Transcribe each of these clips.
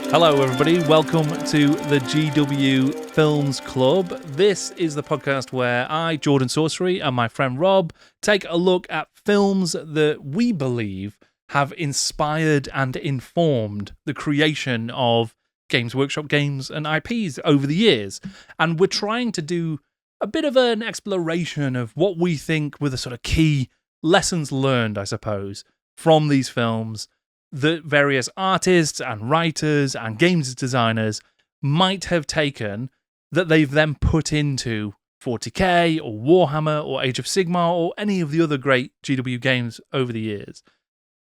Hello, everybody. Welcome to the GW Films Club. This is the podcast where I, Jordan Sorcery, and my friend Rob take a look at films that we believe have inspired and informed the creation of Games Workshop games and IPs over the years. And we're trying to do a bit of an exploration of what we think were the sort of key lessons learned, I suppose, from these films that various artists and writers and games designers might have taken that they've then put into 40k or Warhammer or Age of Sigmar or any of the other great GW games over the years.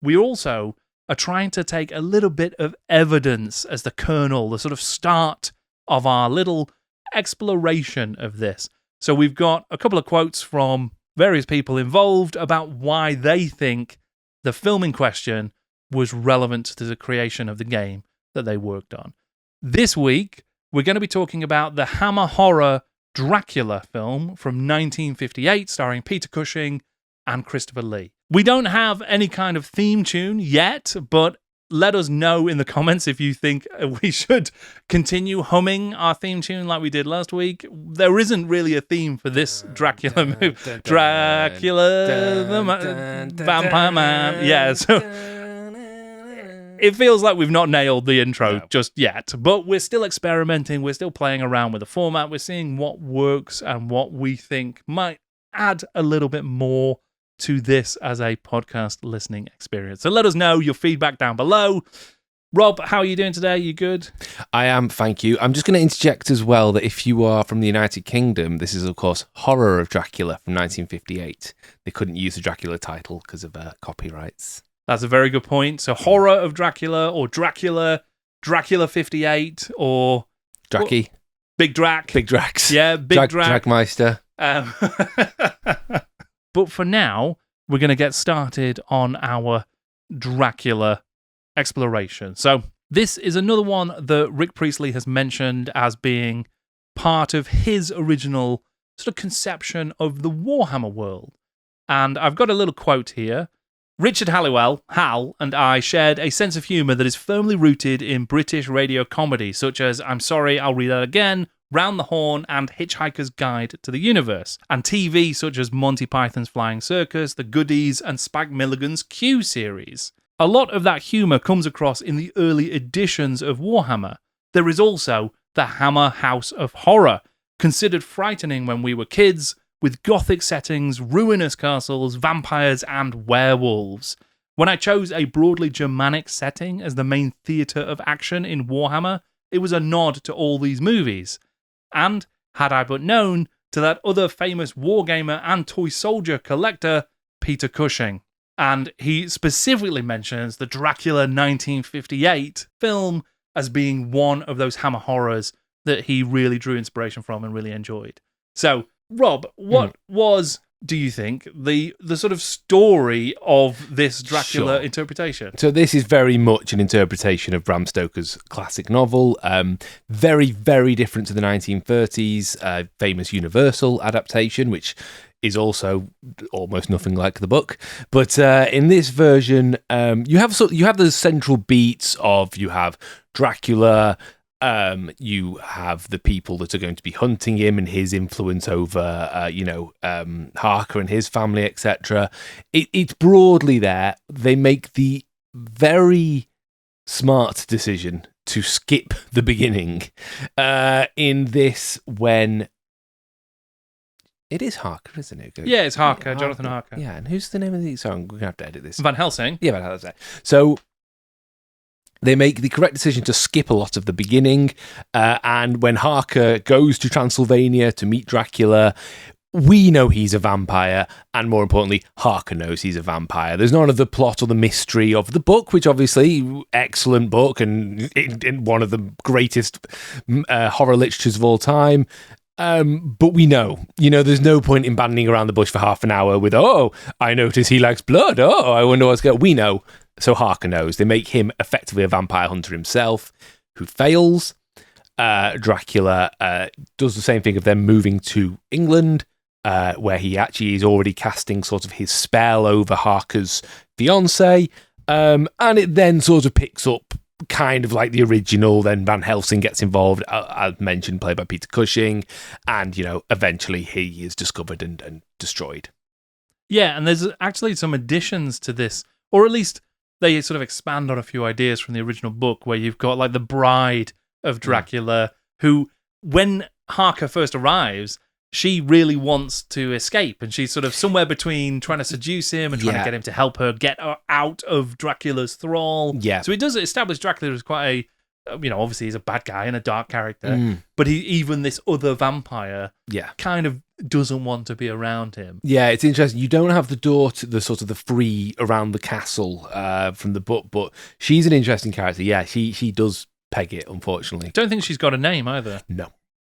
We also are trying to take a little bit of evidence as the kernel, the sort of start of our little exploration of this. So we've got a couple of quotes from various people involved about why they think the film in question was relevant to the creation of the game that they worked on. This week, we're going to be talking about the Hammer horror Dracula film from 1958, starring Peter Cushing and Christopher Lee. We don't have any kind of theme tune yet, but let us know in the comments if you think we should continue humming our theme tune like we did last week. There isn't really a theme for this Dracula movie. Dracula, the vampire man. Yeah, so it feels like we've not nailed the intro just yet, but we're still experimenting. We're still playing around with the format. We're seeing what works and what we think might add a little bit more to this as a podcast listening experience. So let us know your feedback down below. Rob, how are you doing today? You good? I am, thank you. I'm just going to interject as well that if you are from the United Kingdom, this is, of course, Horror of Dracula from 1958. They couldn't use the Dracula title because of copyrights. That's a very good point. So Horror of Dracula or Dracula 58 or... Dracky. Big Drac. Big Dracs. Yeah, Big Drac. Dragmeister. But for now, we're going to get started on our Dracula exploration. So this is another one that Rick Priestley has mentioned as being part of his original sort of conception of the Warhammer world. And I've got a little quote here. Richard Halliwell, Hal, and I shared a sense of humour that is firmly rooted in British radio comedy, such as I'm Sorry, I'll Read That Again, Round the Horn, and Hitchhiker's Guide to the Universe, and TV such as Monty Python's Flying Circus, The Goodies, and Spike Milligan's Q series. A lot of that humour comes across in the early editions of Warhammer. There is also the Hammer House of Horror, considered frightening when we were kids, with gothic settings, ruinous castles, vampires, and werewolves. When I chose a broadly Germanic setting as the main theatre of action in Warhammer, it was a nod to all these movies. And, had I but known, to that other famous wargamer and toy soldier collector, Peter Cushing. And he specifically mentions the Dracula 1958 film as being one of those Hammer horrors that he really drew inspiration from and really enjoyed. So, Rob, what was, do you think, the sort of story of this Dracula interpretation? So this is very much an interpretation of Bram Stoker's classic novel. Very, very different to the 1930s famous Universal adaptation, which is also almost nothing like the book. But in this version, you have the central beats of, you have Dracula. You have the people that are going to be hunting him and his influence over, Harker and his family, etc. It's broadly there. They make the very smart decision to skip the beginning in this when... It is Harker, isn't it? Yeah, it's Harker, Jonathan Harker. Yeah, and who's the name of the... Sorry, we're going to have to edit this. Van Helsing? Yeah, Van Helsing. So... they make the correct decision to skip a lot of the beginning, and when Harker goes to Transylvania to meet Dracula, we know he's a vampire, and more importantly, Harker knows he's a vampire. There's none of the plot or the mystery of the book, which obviously, excellent book, and one of the greatest horror literatures of all time. But we know, there's no point in banding around the bush for half an hour with, I notice he likes blood. I wonder what's going on. We know. So Harker knows. They make him effectively a vampire hunter himself, who fails. Dracula does the same thing of them moving to England, where he actually is already casting sort of his spell over Harker's fiancée. And it then sort of picks up kind of like the original. Then Van Helsing gets involved, as mentioned, played by Peter Cushing, and eventually he is discovered and destroyed. Yeah, and there's actually some additions to this, or at least they sort of expand on a few ideas from the original book, where you've got like the bride of Dracula, who, when Harker first arrives, she really wants to escape, and she's sort of somewhere between trying to seduce him and trying to get him to help her get out of Dracula's thrall. Yeah. So it does establish Dracula as quite obviously he's a bad guy and a dark character, but even this other vampire kind of doesn't want to be around him. Yeah, it's interesting. You don't have the door to the sort of the free around the castle from the book, but she's an interesting character. Yeah, she does peg it, unfortunately. Don't think she's got a name either.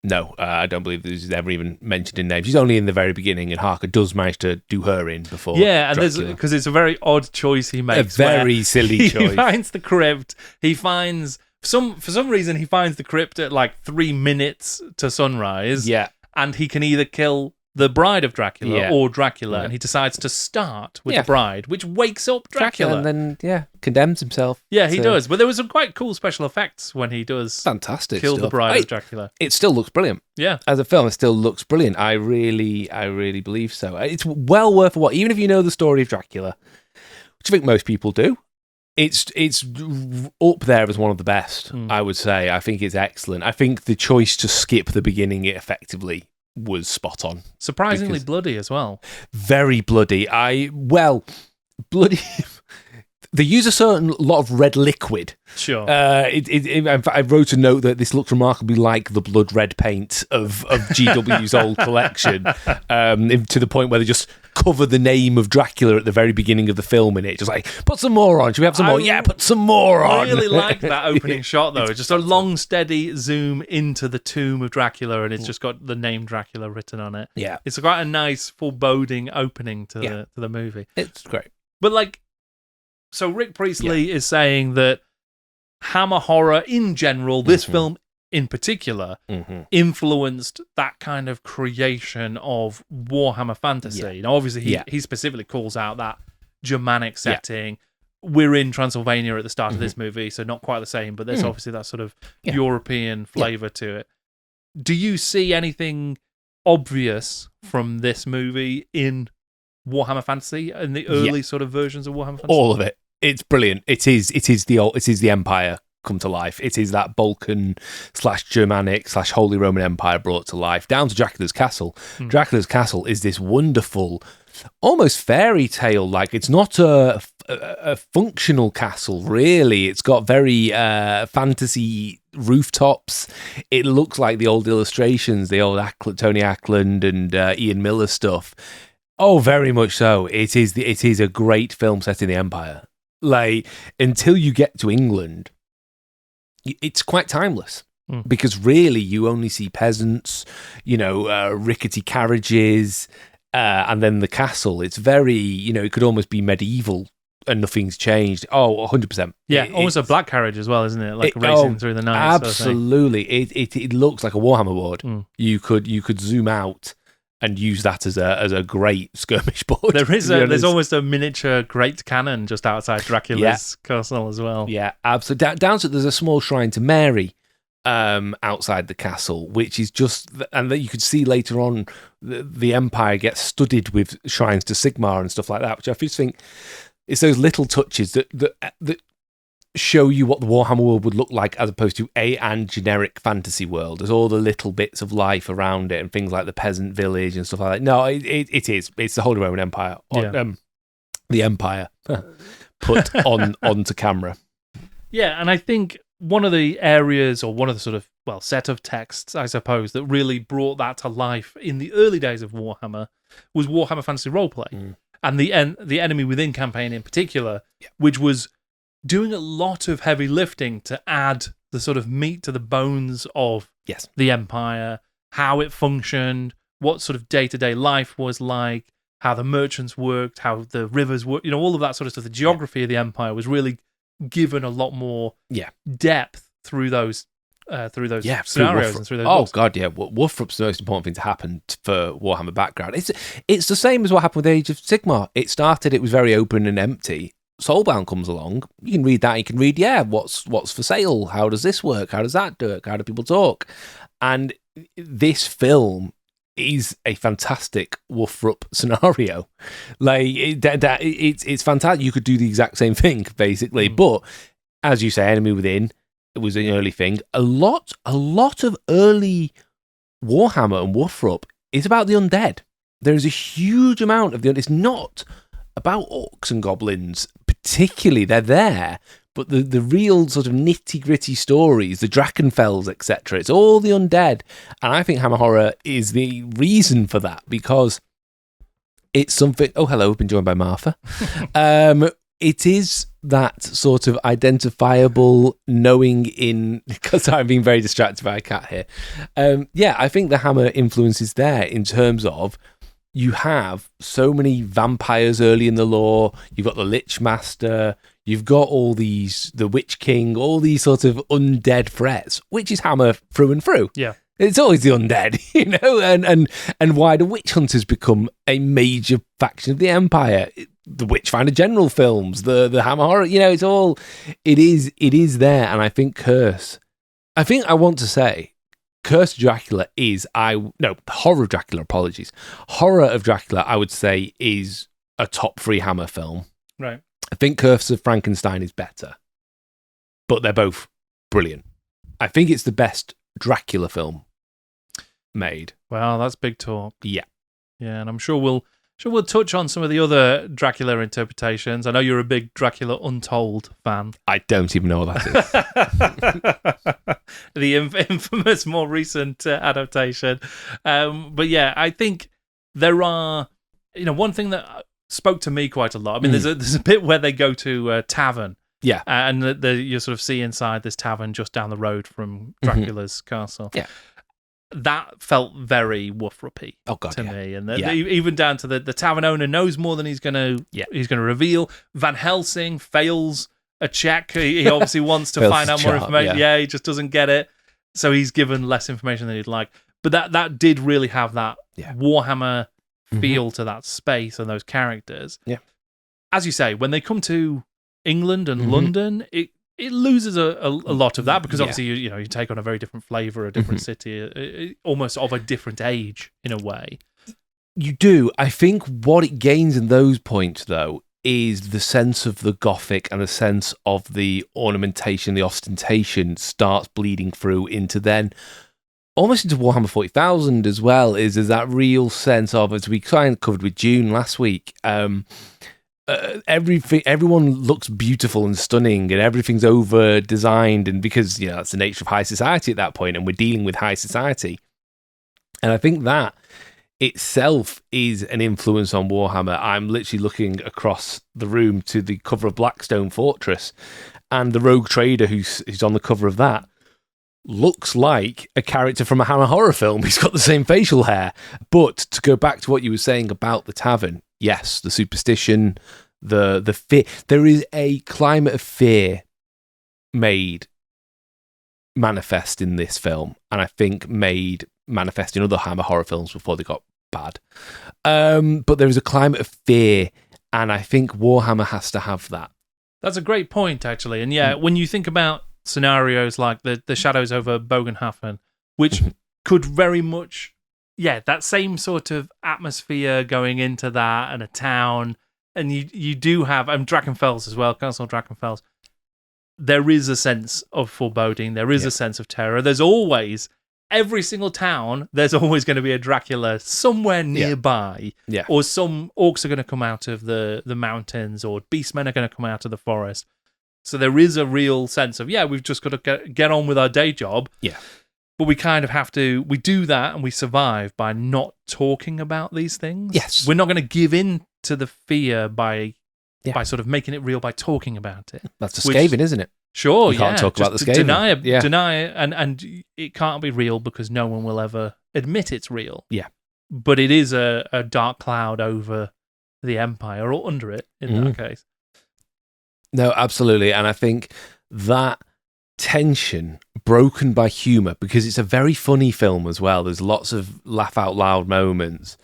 No, I don't believe this is ever even mentioned in name. She's only in the very beginning, and Harker does manage to do her in before. Yeah, and because it's a very odd choice he makes. A very silly choice. He finds the crypt. He finds for some reason he finds the crypt at like 3 minutes to sunrise. Yeah, and he can either kill the bride of Dracula or Dracula, and he decides to start with the bride, which wakes up Dracula. And then, condemns himself. Yeah, he does. But there was some quite cool special effects when he does fantastic kill stuff. the bride of Dracula. It still looks brilliant. Yeah. As a film, it still looks brilliant. I really believe so. It's well worth a watch, even if you know the story of Dracula, which I think most people do. It's up there as one of the best, I would say. I think it's excellent. I think the choice to skip the beginning effectively was spot on. Surprisingly bloody as well. Very bloody. Bloody. They use a certain lot of red liquid. Sure. In fact, I wrote a note that this looks remarkably like the blood red paint of GW's old collection, to the point where they just cover the name of Dracula at the very beginning of the film in it. Just like, put some more on. Should we have some more? Yeah, put some more on. I really like that opening shot, though. It's just a long, steady zoom into the tomb of Dracula, and it's just got the name Dracula written on it. Yeah. It's quite a nice, foreboding opening to the movie. It's great. But, so Rick Priestley is saying that Hammer horror in general, this film in particular, influenced that kind of creation of Warhammer fantasy. Now, obviously, he specifically calls out that Germanic setting. We're in Transylvania at the start of this movie, so not quite the same, but there's obviously that sort of European flavour to it. Do you see anything obvious from this movie in Warhammer Fantasy and the early sort of versions of Warhammer Fantasy? All of it. It's brilliant. It is the Empire come to life. It is that Balkan / Germanic / Holy Roman Empire brought to life, down to Dracula's castle. Dracula's castle is this wonderful, almost fairy tale. Like, it's not a functional castle, really. It's got very fantasy rooftops. It looks like the old illustrations, the old Tony Ackland and Ian Miller stuff. Oh, very much so. It is a great film set in the Empire. Like, until you get to England, it's quite timeless. Because really, you only see peasants, rickety carriages, and then the castle. It's very, it could almost be medieval and nothing's changed. Oh, 100%. Yeah, almost a black carriage as well, isn't it? Like racing through the night. Absolutely. It looks like a Warhammer board. You could zoom out and use that as a great skirmish board. There's almost a miniature great cannon just outside Dracula's castle as well. Yeah, absolutely. Down to there's a small shrine to Mary outside the castle, which is just, and that you could see later on, the Empire gets studded with shrines to Sigmar and stuff like that, which I just think it's those little touches that show you what the Warhammer world would look like, as opposed to and generic fantasy world. There's all the little bits of life around it and things like the peasant village and stuff like that. No, it's the Holy Roman Empire, the Empire put onto camera. Yeah, and I think one of the areas, or one of the sort of set of texts, I suppose, that really brought that to life in the early days of Warhammer was Warhammer Fantasy Roleplay, and the Enemy Within campaign in particular, which was doing a lot of heavy lifting to add the sort of meat to the bones of the Empire, how it functioned, what sort of day-to-day life was like, how the merchants worked, how the rivers worked, all of that sort of stuff. The geography of the Empire was really given a lot more depth through those scenarios and through those books. God, yeah. Wolfrup's the most important thing to happen for Warhammer background. It's the same as what happened with Age of Sigmar. It was very open and empty. Soulbound comes along, you can read that. You can read, what's for sale? How does this work? How does that work? How do people talk? And this film is a fantastic Woofrup scenario. Like it's fantastic. You could do the exact same thing basically, but as you say, Enemy Within, it was an early thing. A lot of early Warhammer and Woofrup is about the undead. There is a huge amount of the undead. It's not about orcs and goblins particularly. They're there, but the real sort of nitty-gritty stories, the Drachenfels, etc., it's all the undead. And I think Hammer Horror is the reason for that, because it's something... Oh, hello, we've been joined by Martha. It is that sort of identifiable knowing in... Because I'm being very distracted by a cat here. I think the Hammer influence is there in terms of you have so many vampires early in the lore. You've got the Lich Master. You've got all these, the Witch King, all these sort of undead threats, which is Hammer through and through. Yeah. It's always the undead, and why the witch hunters become a major faction of the Empire. The Witchfinder General films, the Hammer Horror, it is there. And I think I want to say Curse of Dracula Horror of Dracula, apologies. Horror of Dracula, I would say, is a top 3 Hammer film. Right. I think Curse of Frankenstein is better, but they're both brilliant. I think it's the best Dracula film made. Well, that's big talk. Yeah. Yeah, and I'm sure we'll touch on some of the other Dracula interpretations. I know you're a big Dracula Untold fan. I don't even know what that is. The infamous, more recent adaptation. But yeah, I think there are, one thing that spoke to me quite a lot. I mean, there's a bit where they go to a tavern. Yeah. And you sort of see inside this tavern just down the road from Dracula's castle. Yeah. That felt very Woofrup-y to me. And even down to the tavern owner knows more than he's going to reveal. Van Helsing fails a check. He obviously wants to find out more information. Yeah, he just doesn't get it. So he's given less information than he'd like. But that did really have that Warhammer feel to that space and those characters. Yeah. As you say, when they come to England and London, it loses a lot of that, because obviously you take on a very different flavour, a different city, almost of a different age in a way. You do. I think what it gains in those points, though, is the sense of the Gothic and the sense of the ornamentation, the ostentation starts bleeding through into then almost into Warhammer 40,000 as well. Is that real sense of, as we kind of covered with June last week, everyone looks beautiful and stunning, and everything's over designed, and because that's the nature of high society at that point, and we're dealing with high society. And I think that itself is an influence on Warhammer. I'm literally looking across the room to the cover of Blackstone Fortress, and the rogue trader who's on the cover of that looks like a character from a Hammer Horror film. He's got the same facial hair. But to go back to what you were saying about the tavern, yes, the superstition, the fear. There is a climate of fear made manifest in this film, and I think made manifest in other Hammer Horror films before they got bad. But there is a climate of fear, and I think Warhammer has to have that. That's a great point, actually. And when you think about scenarios like the Shadows over Bogenhafen, which could very much... that same sort of atmosphere going into that, and a town, and you do have Drachenfels as well, Castle Drachenfels. There is a sense of foreboding. There is a sense of terror. There's always, every single town, there's always going to be a Dracula somewhere nearby, or some orcs are going to come out of the mountains, or beastmen are going to come out of the forest. So there is a real sense of we've just got to get on with our day job. Yeah. But we kind of have to, we do that and we survive by not talking about these things. Yes. We're not going to give in to the fear by sort of making it real by talking about it. That's a scathing, isn't it? Sure, you can't talk about the scathing. Deny it, and it can't be real because no one will ever admit it's real. Yeah. But it is a dark cloud over the Empire, or under it, in that case. No, absolutely. And I think that tension broken by humour, because it's a very funny film as well. There's lots of laugh out loud moments.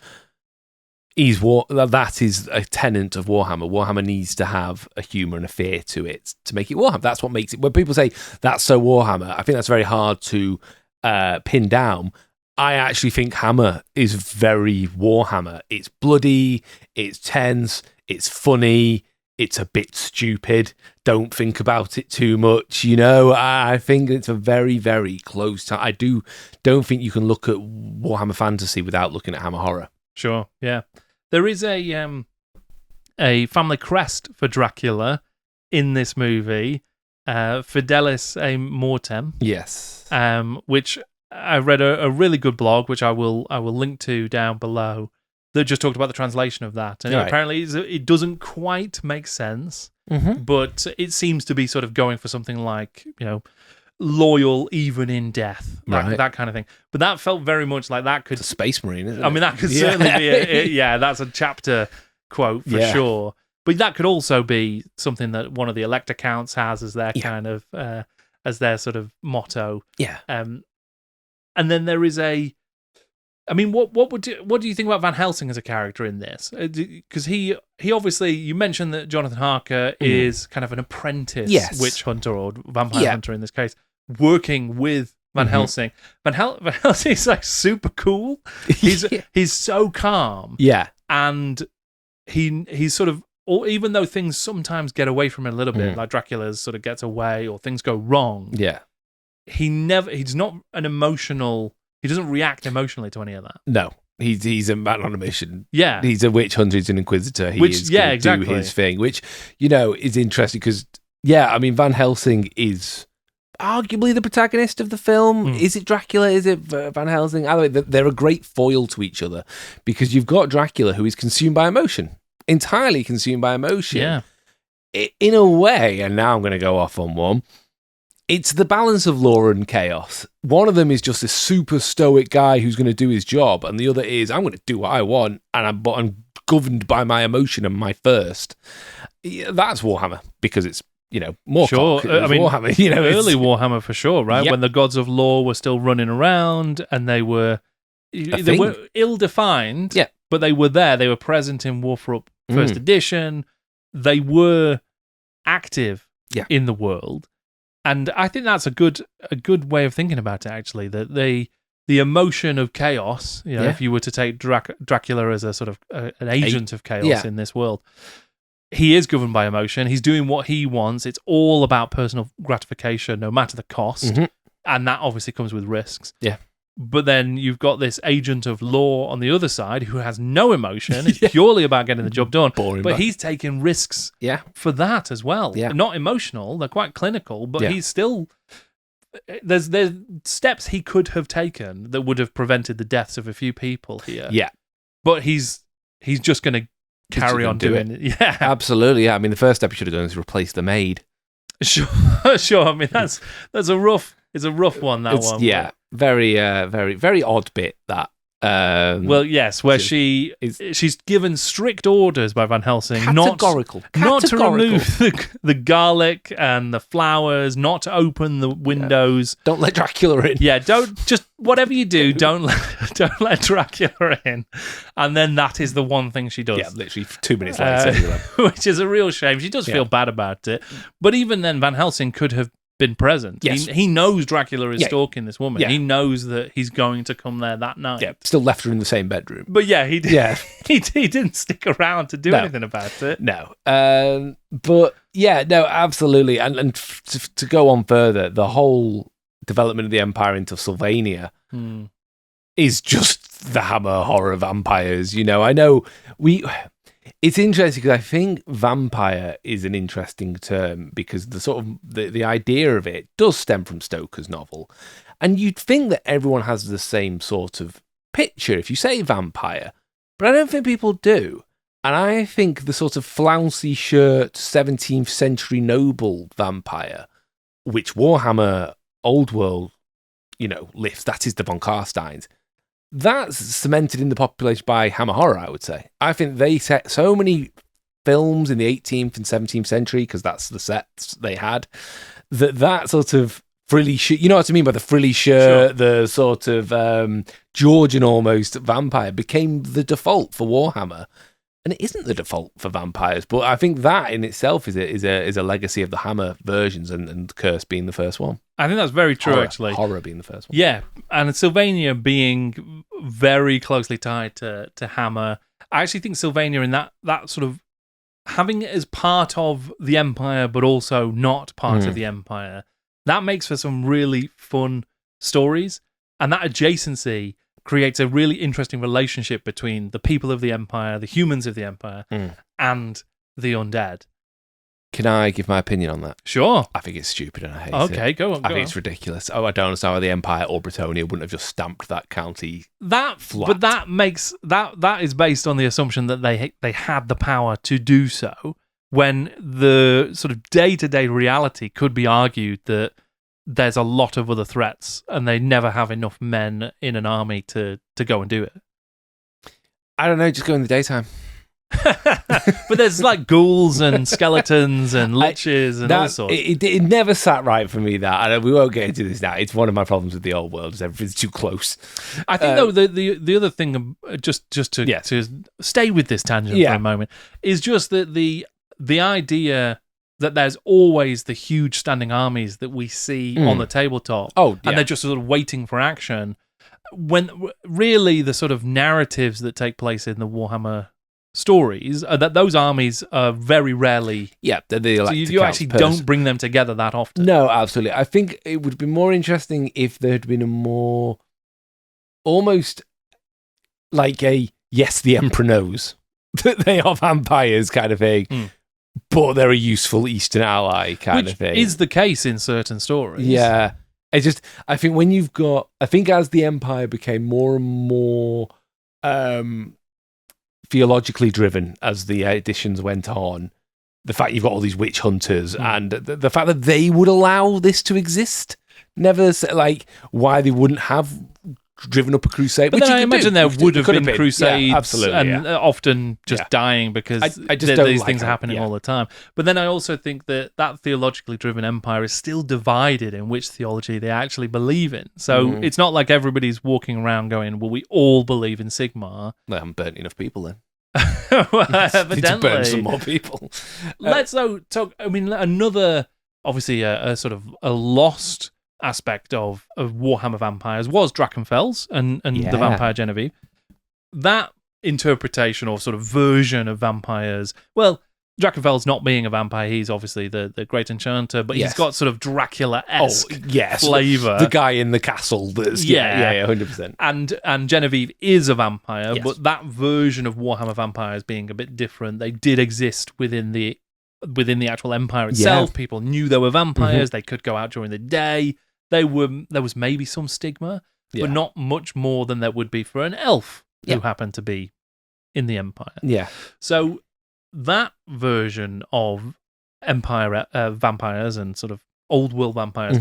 that is a tenet of Warhammer. Warhammer needs to have a humour and a fear to it to make it Warhammer. That's what makes it. When people say that's so Warhammer, I think that's very hard to pin down. I actually think Hammer is very Warhammer. It's bloody, it's tense, it's funny, it's a bit stupid. Don't think about it too much, I think it's a very, very close time. I don't think you can look at Warhammer Fantasy without looking at Hammer Horror. Sure, yeah. There is a family crest for Dracula in this movie, Fidelis a Mortem. Yes. Which I read a really good blog, which I will link to down below, that just talked about the translation of that. And apparently it doesn't quite make sense, but it seems to be sort of going for something like, loyal even in death, that kind of thing. But that felt very much like that could... It's a Space Marine, isn't it? I mean, that could certainly be that's a chapter quote for sure. But that could also be something that one of the Elector Counts has as their kind of... as their sort of motto. Yeah. And then there is a... I mean, what do you think about Van Helsing as a character in this? Because he obviously, you mentioned that Jonathan Harker is kind of an apprentice witch hunter or vampire hunter in this case, working with Van Helsing. Van Helsing's like super cool. He's so calm. Yeah, and he's sort of, or even though things sometimes get away from him a little bit, like Dracula's sort of gets away or things go wrong. Yeah, he's not an emotional. He doesn't react emotionally to any of that. No, he's a man on a mission. Yeah, he's a witch hunter. He's an inquisitor. He is going to do his thing, which is interesting because I mean Van Helsing is arguably the protagonist of the film. Is it Dracula? Is it Van Helsing? Either way, they're a great foil to each other because you've got Dracula who is consumed by emotion, entirely consumed by emotion. Yeah, in a way, and now I'm going to go off on one. It's the balance of law and chaos. One of them is just a super stoic guy who's going to do his job, and the other is, I'm going to do what I want, and I'm governed by my emotion and my thirst. That's Warhammer, because it's, more sure. I mean, Warhammer, early Warhammer for sure, right? When the gods of law were still running around, and they were ill-defined, but they were there. They were present in Warfrup First Edition. They were active in the world. And I think that's a good way of thinking about it, actually, that the emotion of chaos, if you were to take Dracula as a sort of an agent of chaos in this world, he is governed by emotion. He's doing what he wants. It's all about personal gratification, no matter the cost. And that obviously comes with risks. Yeah. But then you've got this agent of law on the other side who has no emotion. It's purely about getting the job done. But he's taking risks for that as well. Yeah. Not emotional. They're quite clinical, but he's still... There's steps he could have taken that would have prevented the deaths of a few people here. Yeah. But he's just going to carry on doing it. Yeah. Absolutely. Yeah. I mean, the first step he should have done is replace the maid. Sure. I mean, that's a rough... It's a rough one, that one. Yeah. Very, very, very odd bit, that. Well, yes, where she's given strict orders by Van Helsing not to remove the garlic and the flowers, not to open the windows. Don't let Dracula in. Yeah, just whatever you do, don't let Dracula in. And then that is the one thing she does. Yeah, literally 2 minutes later. Which is a real shame. She does feel bad about it. But even then, Van Helsing could have been present. Yes. He knows Dracula is stalking this woman. He knows that he's going to come there that night. Yeah, still left her in the same bedroom. But he did. Yeah. he didn't stick around to do anything about it. No. But no, absolutely. And to go on further, the whole development of the Empire into Sylvania is just the Hammer horror vampires. I know it's interesting because I think vampire is an interesting term because the sort of the idea of it does stem from Stoker's novel, and you'd think that everyone has the same sort of picture if you say vampire, but I don't think people do. And I think the sort of flouncy shirt 17th century noble vampire, which Warhammer Old World, lifts, that is the von Carsteins. That's cemented in the population by Hammer Horror, I would say. I think they set so many films in the 18th and 17th century, because that's the sets they had, that sort of frilly shirt. You know what I mean by the frilly shirt, the sort of Georgian almost vampire became the default for Warhammer. And it isn't the default for vampires, but I think that in itself is a legacy of the Hammer versions, and Curse being the first one. I think that's very true, actually. Horror being the first one. Yeah, and Sylvania being very closely tied to Hammer. I actually think Sylvania in that sort of having it as part of the Empire, but also not part of the Empire, that makes for some really fun stories. And that adjacency creates a really interesting relationship between the people of the Empire, the humans of the Empire, and the undead. Can I give my opinion on that? Sure. I think it's stupid and I hate it. Okay, go on. I think it's ridiculous. I don't understand why the Empire or Britannia wouldn't have just stamped that county flat. But that makes that is based on the assumption that they had the power to do so, when the sort of day-to-day reality could be argued that there's a lot of other threats and they never have enough men in an army to go and do it. I don't know, just go in the daytime. But there's like ghouls and skeletons and liches and all sorts. It never sat right for me, that. And we won't get into this now. It's one of my problems with the old world, is everything's too close. I think, though, the other thing, just to stay with this tangent for a moment, is just that the idea that there's always the huge standing armies that we see on the tabletop, and they're just sort of waiting for action, when really the sort of narratives that take place in the Warhammer stories are that those armies are very rarely... Yeah, so you actually don't bring them together that often. No, absolutely. I think it would be more interesting if there had been a more... almost like a, yes, the Emperor knows that they are vampires kind of thing. But they're a useful Eastern ally kind of thing. Which is the case in certain stories. Yeah. I think when you've got... I think as the Empire became more and more theologically driven as the editions went on, the fact you've got all these witch hunters and the fact that they would allow this to exist, never like why they wouldn't have driven up a crusade. But which then I imagine there would have been crusades, absolutely, and often just dying because I just don't these like things are happening all the time. But then I also think that theologically driven empire is still divided in which theology they actually believe in. So it's not like everybody's walking around going, well, we all believe in Sigmar. They haven't burnt enough people then. Well, evidently. Need to burn some more people. Let's though talk, I mean, another, obviously a sort of a lost aspect of Warhammer Vampires was Drachenfels and the Vampire Genevieve. That interpretation or sort of version of vampires, well, Drachenfels not being a vampire, he's obviously the great enchanter, but he's got sort of Dracula-esque flavour. The guy in the castle that's 100%. And Genevieve is a vampire, but that version of Warhammer Vampires being a bit different, they did exist within the actual empire itself. Yeah. People knew they were vampires, they could go out during the day. There was maybe some stigma, but not much more than there would be for an elf who happened to be in the empire. Yeah. So that version of empire vampires and sort of old world vampires,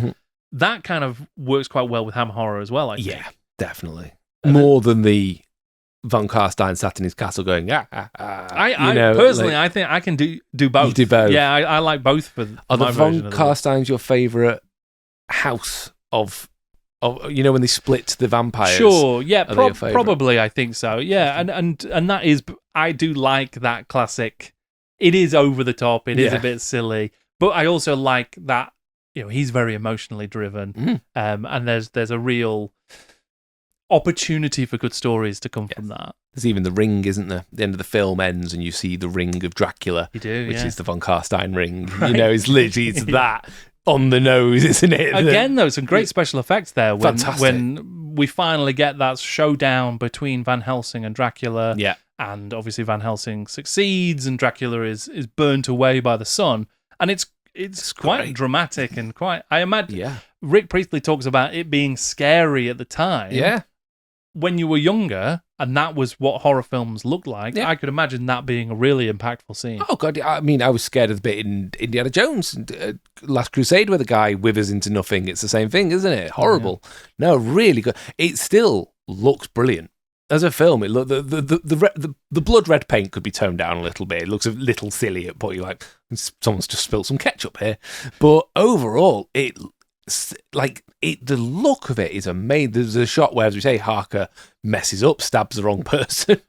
that kind of works quite well with Hammer horror as well, I think. Yeah, definitely. More than the Von Carstein sat in his castle going, personally, I think I can do both. You do both. Yeah, I like both for Are my the Von version of Carsteins your favourite house of when they split the vampires? Sure, yeah, probably I think so. Yeah, and that is, I do like that classic. It is over the top, it is a bit silly, but I also like that, he's very emotionally driven, and there's a real opportunity for good stories to come from that. There's even the ring, isn't there? The end of the film ends and you see the ring of Dracula, which is the Von Carstein ring. Right. It's literally that on the nose, isn't it? Again, though, some great special effects there when we finally get that showdown between Van Helsing and Dracula. Yeah. And obviously Van Helsing succeeds and Dracula is burnt away by the sun. And it's quite dramatic and quite, I imagine, Rick Priestley talks about it being scary at the time. Yeah. When you were younger, and that was what horror films looked like, I could imagine that being a really impactful scene. Oh, God. I mean, I was scared of the bit in Indiana Jones, Last Crusade, where the guy withers into nothing. It's the same thing, isn't it? Horrible. Yeah. No, really good. It still looks brilliant. As a film, the blood red paint could be toned down a little bit. It looks a little silly at point. You're like, someone's just spilled some ketchup here. But overall, it the look of it is amazing. There's a shot where, as we say, Harker messes up, stabs the wrong person,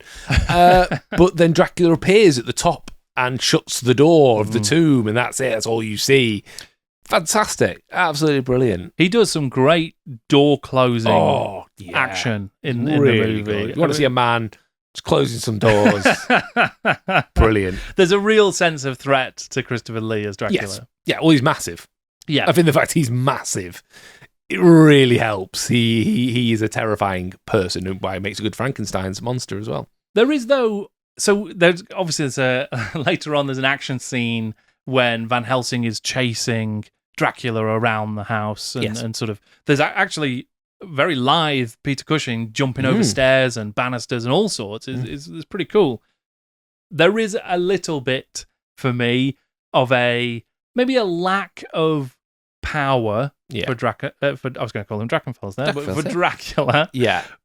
but then Dracula appears at the top and shuts the door of the tomb, and that's it. That's all you see. Fantastic, absolutely brilliant. He does some great door closing action in the movie. Good. You want to see a man just closing some doors? Brilliant. There's a real sense of threat to Christopher Lee as Dracula. Yes. Yeah, well, he's massive. Yeah, I think the fact he's massive, it really helps. He is a terrifying person, and why it makes a good Frankenstein's monster as well. There is there's later on there's an action scene when Van Helsing is chasing Dracula around the house, and sort of there's actually very lithe Peter Cushing jumping over stairs and banisters and all sorts. It's pretty cool. There is a little bit for me of maybe a lack of power for Dracula. I was going to call them Drakenfels there, but for Dracula,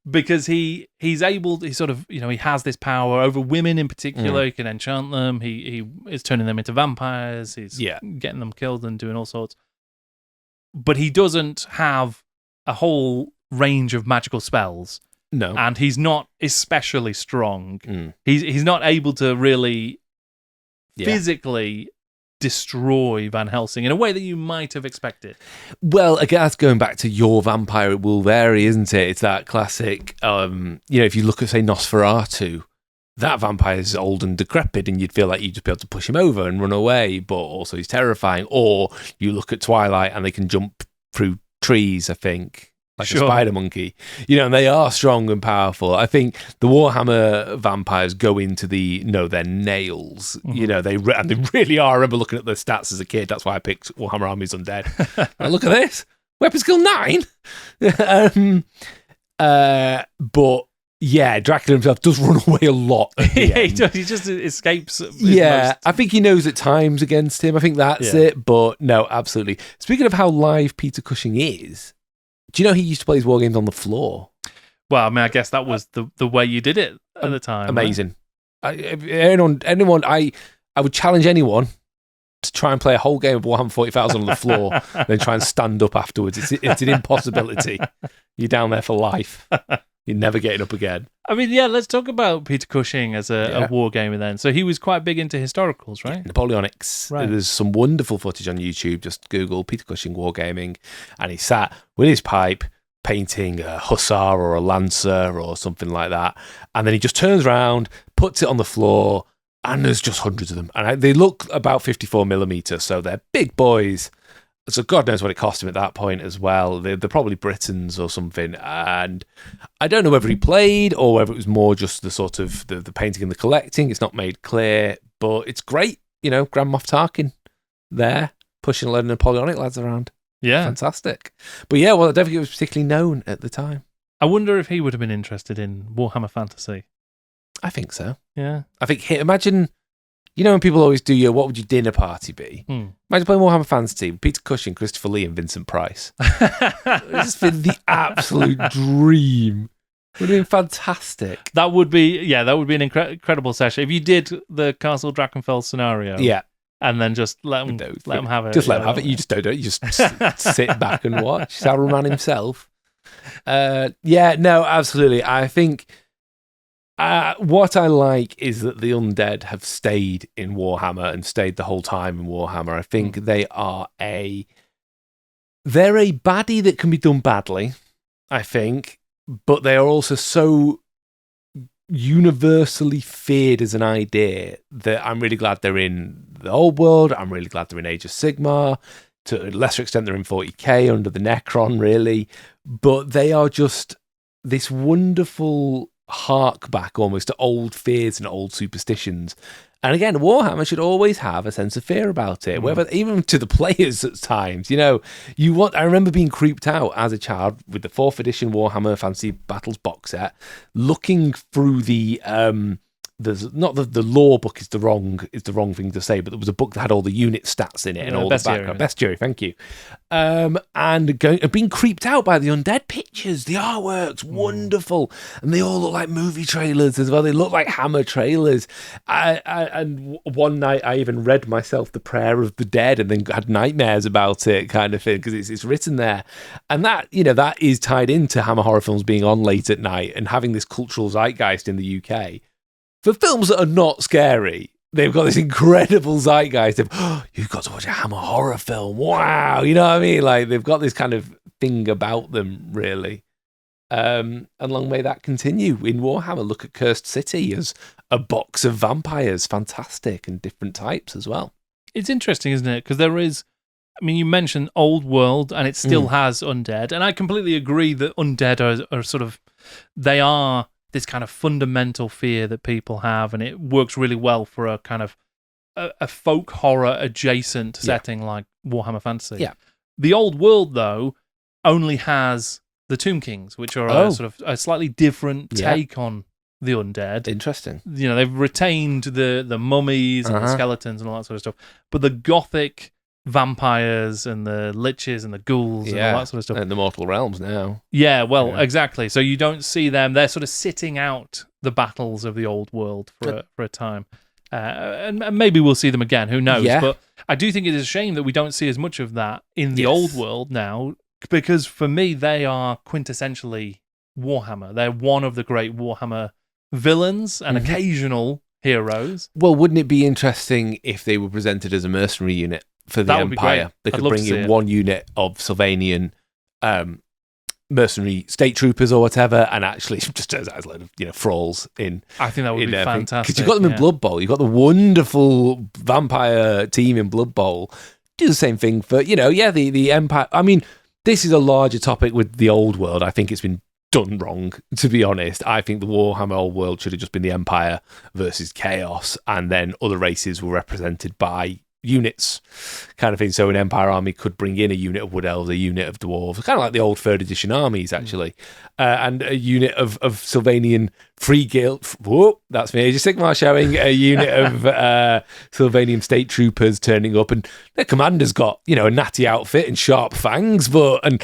because he sort of, he has this power over women in particular. He can enchant them. He is turning them into vampires. He's getting them killed and doing all sorts. But he doesn't have a whole range of magical spells. No, and he's not especially strong. He's not able to really physically destroy Van Helsing in a way that you might have expected. Well, again, that's going back to your vampire, it will vary, isn't it? It's that classic, if you look at, say, Nosferatu, that vampire is old and decrepit, and you'd feel like you'd just be able to push him over and run away, but also he's terrifying. Or you look at Twilight, and they can jump through trees, I think, like a spider monkey, and they are strong and powerful. I think the Warhammer vampires go into their nails, they really are. I remember looking at the stats as a kid. That's why I picked Warhammer Armies Undead. Look at this, weapon skill 9. But yeah, Dracula himself does run away a lot. He does. He just escapes. I think he knows that time's against him. I think that's it. But no, absolutely. Speaking of how live Peter Cushing is, do you know he used to play his war games on the floor? Well, I mean, I guess that was the way you did it at the time. Amazing. Right? I would challenge anyone to try and play a whole game of Warhammer 40,000 on the floor, then try and stand up afterwards. It's an impossibility. You're down there for life. You're never getting up again. I mean, let's talk about Peter Cushing as a war gamer then. So he was quite big into historicals, right? Napoleonics. Right. There's some wonderful footage on YouTube. Just Google Peter Cushing wargaming, and he sat with his pipe painting a hussar or a lancer or something like that. And then he just turns around, puts it on the floor, and there's just hundreds of them. And they look about 54mm, so they're big boys. So God knows what it cost him at that point as well. They're probably Britons or something. And I don't know whether he played or whether it was more just the sort of the painting and the collecting. It's not made clear, but it's great. Grand Moff Tarkin there, pushing a load of Napoleonic lads around. Yeah. Fantastic. But yeah, well, I don't think it was particularly known at the time. I wonder if he would have been interested in Warhammer Fantasy. I think so. Yeah. I think, imagine... when people always do what would your dinner party be? Imagine playing Warhammer Fantasy with Peter Cushing, Christopher Lee, and Vincent Price. It's been the absolute dream. It would have been fantastic. That would be an incredible session. If you did the Castle Drakenfels scenario, and then just let them have it. Just let them have it. You just don't. You just sit back and watch. Saruman himself. No, absolutely. I think. What I like is that the undead have stayed in Warhammer and stayed the whole time in Warhammer. I think they're a baddie that can be done badly, I think, but they are also so universally feared as an idea that I'm really glad they're in the old world. I'm really glad they're in Age of Sigmar. To a lesser extent, they're in 40k under the Necron, really. But they are just this wonderful hark back almost to old fears and old superstitions. And again, Warhammer should always have a sense of fear about it, whether even to the players at times. I remember being creeped out as a child with the 4th edition Warhammer Fantasy Battles box set, looking through the there's not the lore book is the wrong thing to say, but there was a book that had all the unit stats in it and all the background. Bestiary, thank you. And being creeped out by the undead pictures, the artwork's wonderful, and they all look like movie trailers as well. They look like Hammer trailers. And one night I even read myself the Prayer of the Dead, and then had nightmares about it, kind of thing, because it's written there, and that that is tied into Hammer horror films being on late at night and having this cultural zeitgeist in the UK. For films that are not scary, they've got this incredible zeitgeist of, you've got to watch a Hammer horror film. Wow. You know what I mean? Like, they've got this kind of thing about them, really. And long may that continue in Warhammer. Look at Cursed City as a box of vampires. Fantastic, and different types as well. It's interesting, isn't it? Because there is, I mean, you mentioned Old World, and it still has undead. And I completely agree that undead are sort of, they are this kind of fundamental fear that people have, and it works really well for a kind of a folk horror adjacent setting like Warhammer Fantasy. Yeah. The Old World, though, only has the Tomb Kings, which are a sort of a slightly different take on the undead. Interesting. You know, they've retained the mummies and the skeletons and all that sort of stuff, but the gothic vampires and the liches and the ghouls and all that sort of stuff. And the Mortal Realms now. Yeah, well, exactly. So you don't see them. They're sort of sitting out the battles of the Old World for a time. And maybe we'll see them again. Who knows? Yeah. But I do think it is a shame that we don't see as much of that in the Old World now, because for me, they are quintessentially Warhammer. They're one of the great Warhammer villains and occasional heroes. Well, wouldn't it be interesting if they were presented as a mercenary unit for the Empire? They could bring in one unit of Sylvanian mercenary state troopers or whatever, and actually just as a load of thralls in. I think that would be fantastic. Because you've got them in Blood Bowl. You've got the wonderful vampire team in Blood Bowl. Do the same thing for the Empire. I mean, this is a larger topic with the Old World. I think it's been done wrong, to be honest. I think the Warhammer Old World should have just been the Empire versus Chaos, and then other races were represented by units, kind of thing. So an Empire army could bring in a unit of Wood Elves, a unit of Dwarves, kind of like the old 3rd edition armies, actually, and a unit of Sylvanian Free Guild. Whoa, that's me, Age of Sigmar showing. A unit of Sylvanian state troopers turning up, and their commander's got a natty outfit and sharp fangs, and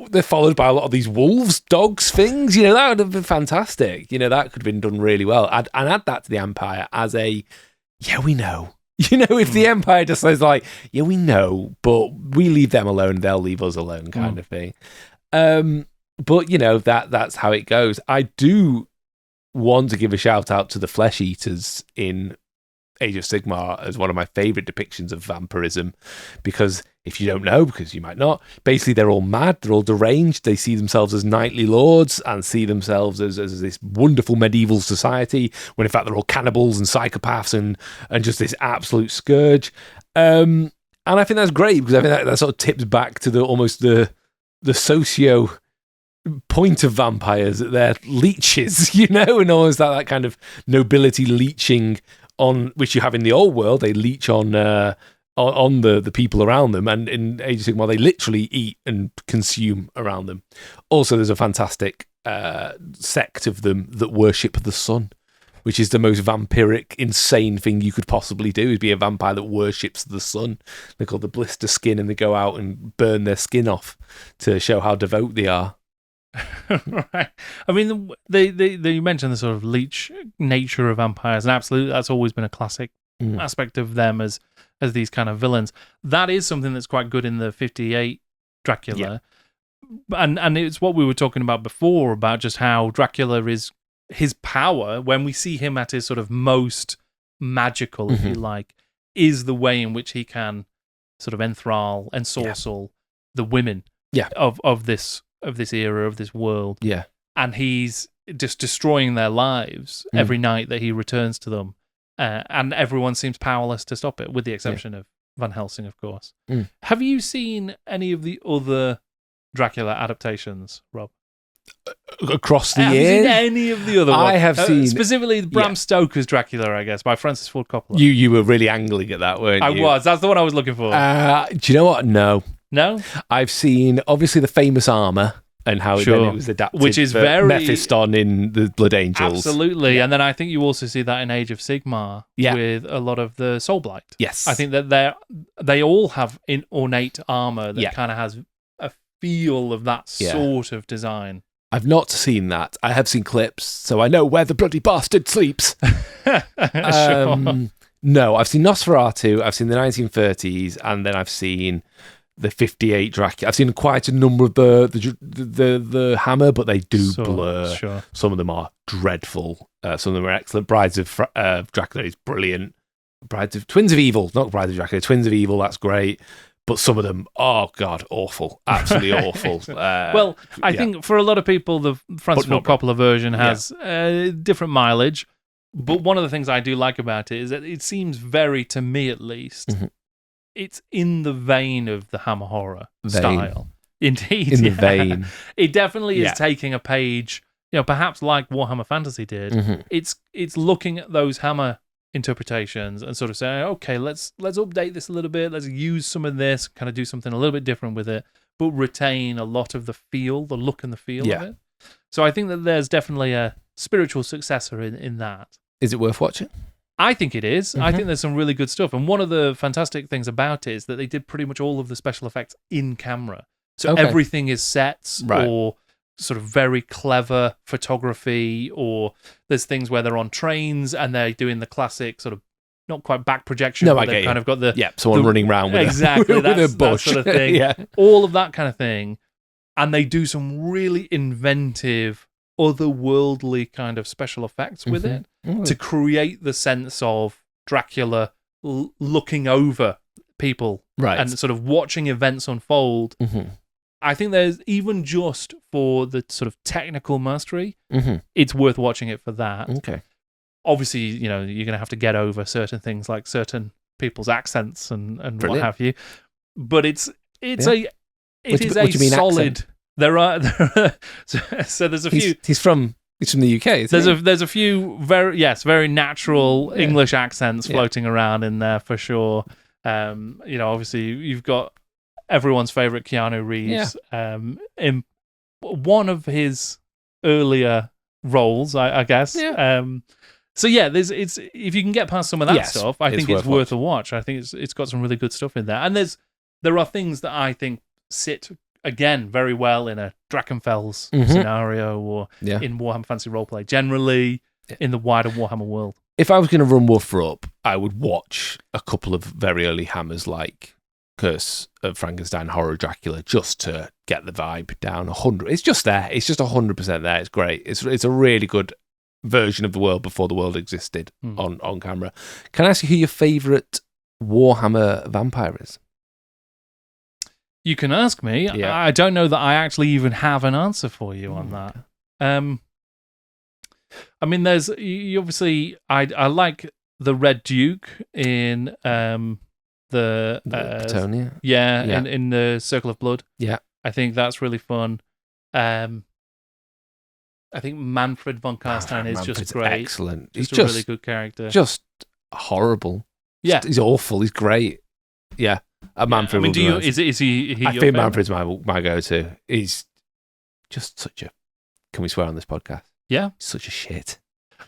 they're followed by a lot of these wolves, dogs, things. That would have been fantastic. That could have been done really well. And add that to the Empire as a, we know. If the Empire just says like, we know, but we leave them alone, they'll leave us alone, kind of thing. But that's how it goes. I do want to give a shout out to the Flesh Eaters in Age of Sigmar as one of my favourite depictions of vampirism, because if you don't know, because you might not, basically they're all mad, they're all deranged, they see themselves as knightly lords and see themselves as this wonderful medieval society, when in fact they're all cannibals and psychopaths and just this absolute scourge. And I think that's great, because I think that sort of tips back to the socio point of vampires, that they're leeches, and always that kind of nobility leeching on, which you have in the Old World. They leech on the people around them, and in Age of Sigmar they literally eat and consume around them. Also, there's a fantastic sect of them that worship the sun, which is the most vampiric, insane thing you could possibly do, is be a vampire that worships the sun. They're called the Blister Skin, and they go out and burn their skin off to show how devout they are. Right. I mean, you mentioned the sort of leech nature of vampires, and absolutely that's always been a classic aspect of them as these kind of villains. That is something that's quite good in the 58 Dracula. And it's what we were talking about before, about just how Dracula is, his power, when we see him at his sort of most magical, if you like, is the way in which he can sort of enthrall, ensorcel the women of this era, of this world. Yeah. And he's just destroying their lives every night that he returns to them. And everyone seems powerless to stop it, with the exception of Van Helsing, of course. Have you seen any of the other Dracula adaptations, Rob? Across the years? years? Have you seen any of the other ones? I have seen... Specifically Bram Stoker's Dracula, I guess, by Francis Ford Coppola. You were really angling at that, weren't you? I was. That's the one I was looking for. Do you know what? No. No? I've seen, obviously, the famous armour. and how then Sure. it was adapted, Which is for very- Mephiston in the Blood Angels. Absolutely. And then I think you also see that in Age of Sigmar Yeah. with a lot of the Soulblight. Yes, I think that they all have ornate armor that Yeah. kind of has a feel of that Yeah. sort of design. I've not seen that. I have seen clips, so I know where the bloody bastard sleeps. Sure. No, I've seen Nosferatu, I've seen the 1930s, and then I've seen the 58 Dracula. I've seen quite a number of the Hammer, but they do blur. Sure. Some of them are dreadful. Some of them are excellent. Brides of Dracula is brilliant. Twins of Evil, not Brides of Dracula, Twins of Evil, that's great. But some of them, oh God, awful. Absolutely awful. Well, I think for a lot of people, the Francis Ford Coppola version has different mileage. But one of the things I do like about it is that it seems very, to me at least, it's in the vein of the Hammer horror style. Indeed. In the vein. It definitely is taking a page, perhaps like Warhammer Fantasy did. It's looking at those Hammer interpretations and sort of saying, okay, let's update this a little bit. Let's use some of this, kind of do something a little bit different with it, but retain a lot of the feel, the look and the feel of it. So I think that there's definitely a spiritual successor in that. Is it worth watching? I think it is. I think there's some really good stuff. And one of the fantastic things about it is that they did pretty much all of the special effects in camera. So everything is sets or sort of very clever photography, or there's things where they're on trains and they're doing the classic sort of not quite back projection. No, but I they've get kind you. of got the someone running around with exactly with a bush, that sort of thing. Yeah. All of that kind of thing, and they do some really inventive, otherworldly kind of special effects with it to create the sense of Dracula looking over people and sort of watching events unfold. I think there's, even just for the sort of technical mastery, it's worth watching it for that. Okay. Obviously, you're going to have to get over certain things like certain people's accents and what have you. But it is a solid. Accent? There are so there's a few. He's from the UK. There's a few very natural English accents floating around in there for sure. Obviously you've got everyone's favorite Keanu Reeves in one of his earlier roles, I guess. So it's if you can get past some of that stuff, I think it's worth a watch. I think it's got some really good stuff in there, and there are things that I think sit again very well in a Drachenfels scenario, or in Warhammer Fantasy Roleplay generally, in the wider Warhammer world. If I was going to run Woofer up, I would watch a couple of very early Hammers like Curse of Frankenstein, Horror Dracula, just to get the vibe down 100. It's just there. It's just 100% there. It's great. It's a really good version of the world before the world existed on camera. Can I ask you who your favourite Warhammer vampire is? You can ask me. Yeah. I don't know that I actually even have an answer for you on that. I mean, there's obviously I like the Red Duke in the Petonia. In the Circle of Blood. Yeah, I think that's really fun. I think Manfred von Carstein is just great. Excellent. He's just a really good character. Just horrible. Yeah, he's awful. He's great. Yeah. Manfred. I mean, is he I think Manfred's my go-to. He's just such a. Can we swear on this podcast? Yeah, such a shit.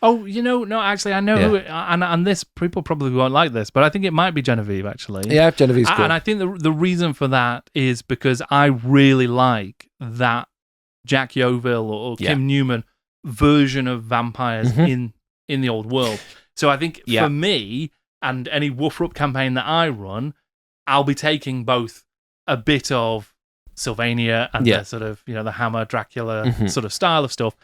Oh, no, actually, I know who. And this people probably won't like this, but I think it might be Genevieve. Actually, yeah, Genevieve's good. And I think the reason for that is because I really like that Jack Yeovil or Kim Newman version of vampires in the old world. So I think for me and any Woofer Up campaign that I run, I'll be taking both a bit of Sylvania and the sort of, the Hammer Dracula sort of style of stuff,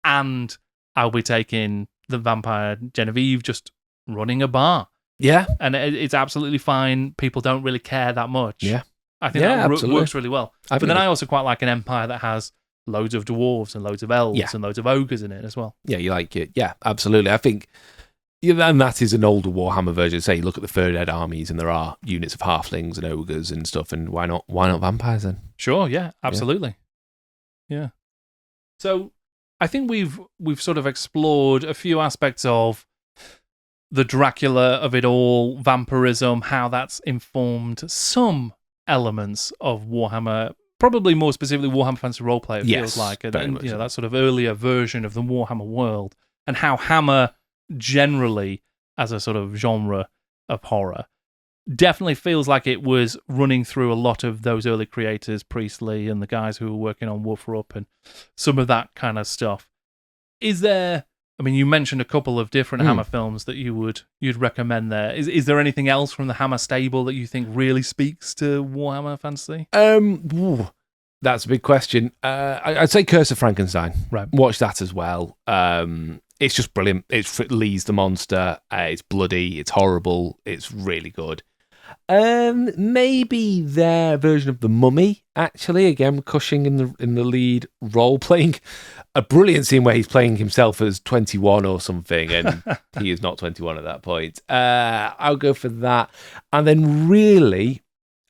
and I'll be taking the vampire Genevieve just running a bar. Yeah. And it's absolutely fine. People don't really care that much. Yeah. I think that works really well. But then I also quite like an empire that has loads of dwarves and loads of elves and loads of ogres in it as well. Yeah, you like it. Yeah, absolutely. I think... and that is an older Warhammer version. Say, you look at the Third Ed armies, and there are units of halflings and ogres and stuff. And why not vampires then? Sure, yeah, absolutely, yeah. So, I think we've sort of explored a few aspects of the Dracula of it all, vampirism, how that's informed some elements of Warhammer. probably more specifically Warhammer Fantasy Roleplay, it Yes, feels like, very and much you know, so. that sort of earlier version of the Warhammer world, and how Hammer generally, as a sort of genre of horror, definitely feels like it was running through a lot of those early creators, Priestley and the guys who were working on Wolfrup and some of that kind of stuff. Is there... I mean, you mentioned a couple of different Hammer films that you'd recommend there. Is there anything else from the Hammer stable that you think really speaks to Warhammer Fantasy? That's a big question. I'd say Curse of Frankenstein. Right. Watch that as well. It's just brilliant. It's Lee's the monster. It's bloody. It's horrible. It's really good. Maybe their version of The Mummy, actually. Again, Cushing in the lead role, playing a brilliant scene where he's playing himself as 21 or something, and he is not 21 at that point. I'll go for that. And then really,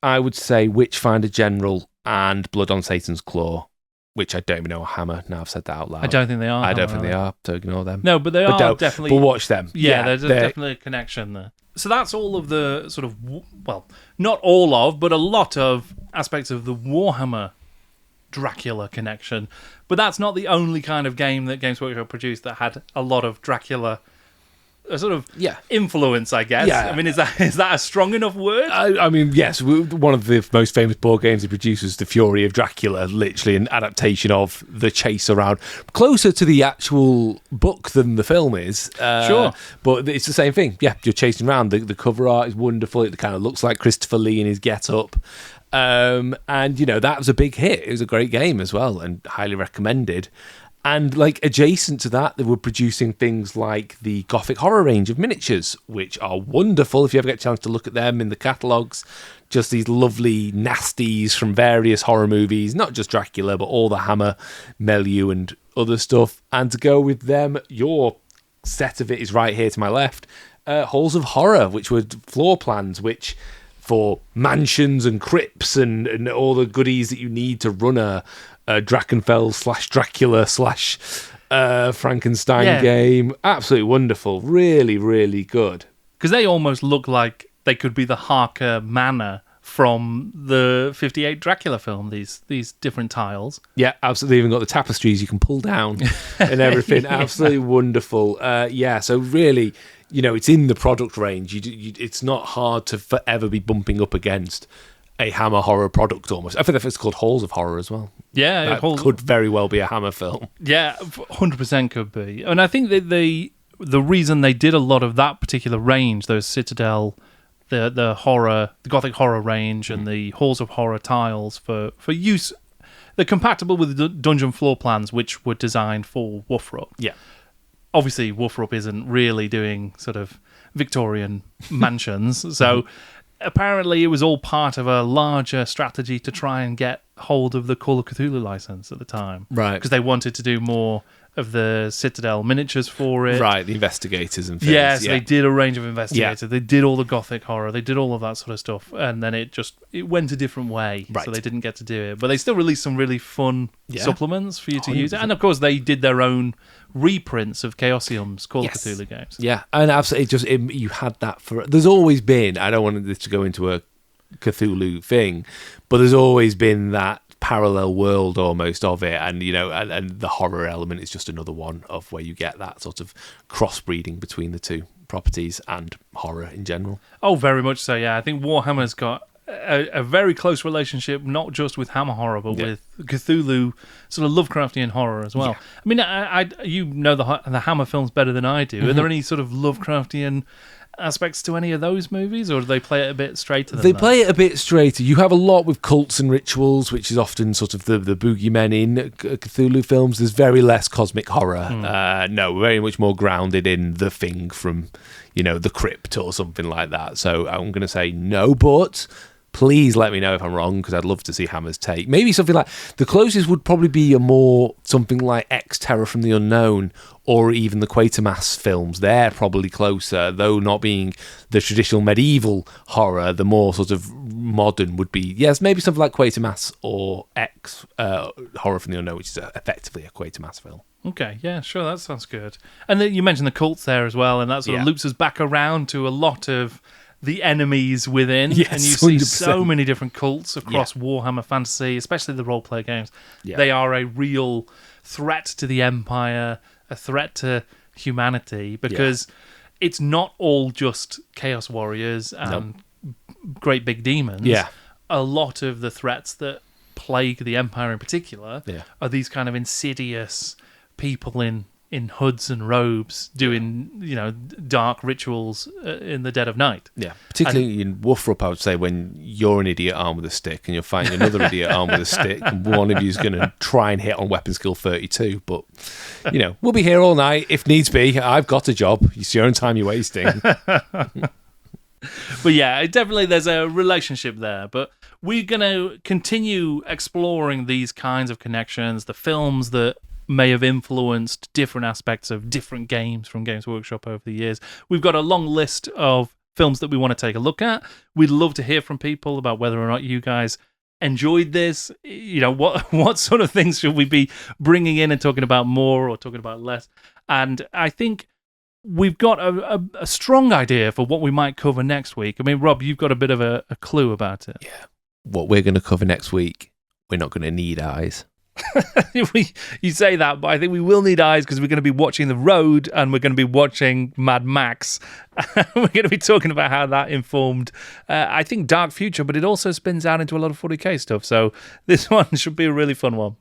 I would say Witchfinder General and Blood on Satan's Claw, which I don't even know are Hammer. Now I've said that out loud. I don't think they are. I don't think they are, so ignore them. No, but they are definitely... But watch them. Yeah, there's definitely a connection there. So that's all of the sort of, well, not all of, but a lot of aspects of the Warhammer Dracula connection. But that's not the only kind of game that Games Workshop produced that had a lot of Dracula sort of influence, I guess. Yeah. I mean, is that a strong enough word? I mean, yes. One of the most famous board games he produced was The Fury of Dracula, literally an adaptation of the chase around, closer to the actual book than the film is. Sure. But it's the same thing. Yeah, you're chasing around. The cover art is wonderful. It kind of looks like Christopher Lee in his get-up. And, you know, that was a big hit. It was a great game as well and highly recommended. And like adjacent to that, they were producing things like the Gothic horror range of miniatures, which are wonderful if you ever get a chance to look at them in the catalogues. Just these lovely nasties from various horror movies, not just Dracula, but all the Hammer milieu and other stuff. And to go with them, your set of it is right here to my left. Halls of Horror, which were floor plans, which for mansions and crypts and all the goodies that you need to run a Drakenfell / Dracula / Frankenstein game. Absolutely wonderful. Really, really good. Because they almost look like they could be the Harker Manor from the 58 Dracula film, these different tiles. Yeah, absolutely. Even got the tapestries you can pull down and everything. Yeah. Absolutely wonderful. So really, you know, it's in the product range. It's not hard to forever be bumping up against a Hammer horror product almost. I think it's called Halls of Horror as well. Yeah. That could very well be a Hammer film. Yeah, 100% could be. And I think that the reason they did a lot of that particular range, those Citadel, the horror, the Gothic horror range and the Halls of Horror tiles for use, they're compatible with the dungeon floor plans which were designed for Wolfrup. Yeah. Obviously, Wolfrup isn't really doing sort of Victorian mansions, so apparently it was all part of a larger strategy to try and get hold of the Call of Cthulhu license at the time. Right. Because they wanted to do more of the Citadel miniatures for it. Right, the investigators and things. Yes, they did a range of investigators. Yeah. They did all the Gothic horror. They did all of that sort of stuff. And then it went a different way. Right. So they didn't get to do it. But they still released some really fun supplements for you to 100%. use. And of course, they did their own reprints of Chaosium's Call of Cthulhu games. Yeah, and absolutely, you had that for... There's always been, I don't want this to go into a Cthulhu thing, but there's always been that parallel world almost of it, and you know, and the horror element is just another one of where you get that sort of crossbreeding between the two properties and horror in general. Oh, very much so, yeah. I think Warhammer's got a very close relationship, not just with Hammer horror, but with Cthulhu, sort of Lovecraftian horror as well. Yeah. I mean, you know the Hammer films better than I do. Are there any sort of Lovecraftian aspects to any of those movies, or do they play it a bit straighter than They that? play it a bit straighter. You have a lot with cults and rituals, which is often sort of the boogeymen in Cthulhu films. There's very less cosmic horror. No, very much more grounded in the thing from, you know, the crypt or something like that. So I'm going to say no, but please let me know if I'm wrong, because I'd love to see Hammer's take. Maybe something like... The closest would probably be something like X Terror from the Unknown, or even the Quatermass films. They're probably closer, though not being the traditional medieval horror. The more sort of modern would be, yes, maybe something like Quatermass or X Horror from the Unknown, which is effectively a Quatermass film. Okay, yeah, sure, that sounds good. And then you mentioned the cults there as well, and that sort of loops us back around to a lot of the enemies within, Yes, and you see 100%. so many different cults across Warhammer Fantasy, especially the role-play games. Yeah. They are a real threat to the Empire, a threat to humanity, because it's not all just Chaos Warriors and great big demons. Yeah. A lot of the threats that plague the Empire in particular are these kind of insidious people in hoods and robes doing, dark rituals in the dead of night. Yeah, particularly in Woofrup, I would say, when you're an idiot armed with a stick and you're fighting another idiot armed with a stick, and one of you is going to try and hit on weapon skill 32. But, we'll be here all night if needs be. I've got a job. It's your own time you're wasting. But yeah, definitely there's a relationship there. But we're going to continue exploring these kinds of connections, the films that may have influenced different aspects of different games from Games Workshop over the years. We've got a long list of films that we want to take a look at. We'd love to hear from people about whether or not you guys enjoyed this. What sort of things should we be bringing in and talking about more or talking about less? And I think we've got a strong idea for what we might cover next week. I mean, Rob, you've got a bit of a clue about it. Yeah. What we're going to cover next week, we're not going to need eyes. You say that, but I think we will need eyes because we're going to be watching The Road and we're going to be watching Mad Max. We're going to be talking about how that informed, I think, Dark Future, but it also spins out into a lot of 40k stuff. So this one should be a really fun one.